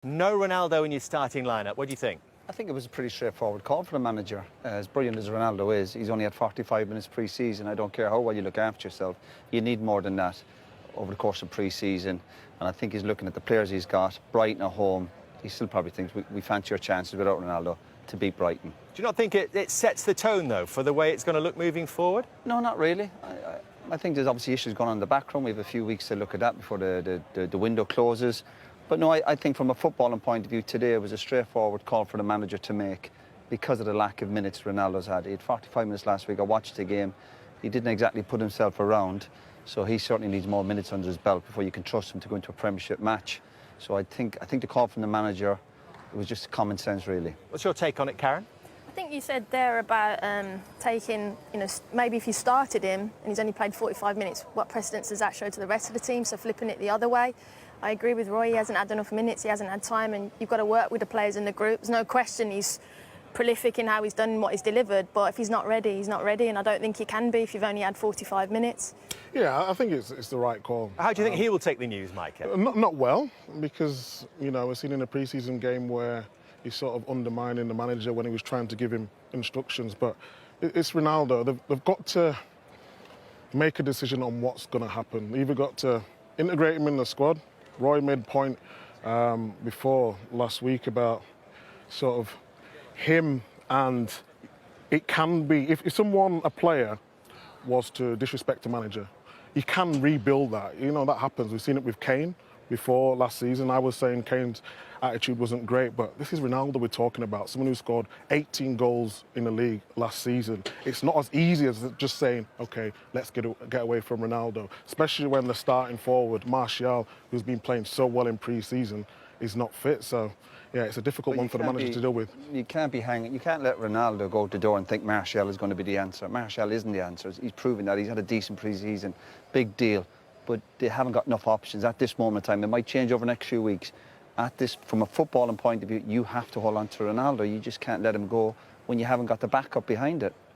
No Ronaldo in your starting lineup. What do you think? I think it was a pretty straightforward call for the manager. As brilliant as Ronaldo is, he's only had 45 minutes pre-season. I don't care how well you look after yourself. You need more than that over the course of pre-season. And I think he's looking at the players he's got. Brighton at home, he still probably thinks we fancy our chances without Ronaldo to beat Brighton. Do you not think it sets the tone, though, for the way it's going to look moving forward? No, not really. I think there's obviously issues going on in the background. We have a few weeks to look at that before the window closes. But no, I think from a footballing point of view today, it was a straightforward call for the manager to make because of the lack of minutes Ronaldo's had. He had 45 minutes last week. I watched the game. He didn't exactly put himself around, so he certainly needs more minutes under his belt before you can trust him to go into a Premiership match. So I think the call from the manager, it was just common sense, really. What's your take on it, Karen? I think you said there about taking, maybe if you started him and he's only played 45 minutes, what precedence does that show to the rest of the team? So flipping it the other way. I agree with Roy, he hasn't had enough minutes, he hasn't had time, and you've got to work with the players in the group. There's no question he's prolific in how he's done what he's delivered, but if he's not ready, he's not ready, and I don't think he can be if you've only had 45 minutes. Yeah, I think it's the right call. How do you think he will take the news, Mike? Not well, because, we've seen in a pre-season game where he's sort of undermining the manager when he was trying to give him instructions, but it's Ronaldo. They've got to make a decision on what's going to happen. They've either got to integrate him in the squad. Roy made a point before last week about sort of him, and it can be, if a player was to disrespect a manager, you can rebuild that. That happens. We've seen it with Kane before last season. I was saying Kane's attitude wasn't great, but this is Ronaldo we're talking about, someone who scored 18 goals in the league last season. It's not as easy as just saying, OK, let's get away from Ronaldo, especially when the starting forward, Martial, who's been playing so well in pre-season, is not fit. So, yeah, it's a difficult one for the manager to deal with. You can't be hanging. You can't let Ronaldo go to the door and think Martial is going to be the answer. Martial isn't the answer. He's proven that. He's had a decent pre-season. Big deal. But they haven't got enough options at this moment in time. It might change over the next few weeks. From a footballing point of view, you have to hold on to Ronaldo. You just can't let him go when you haven't got the backup behind it.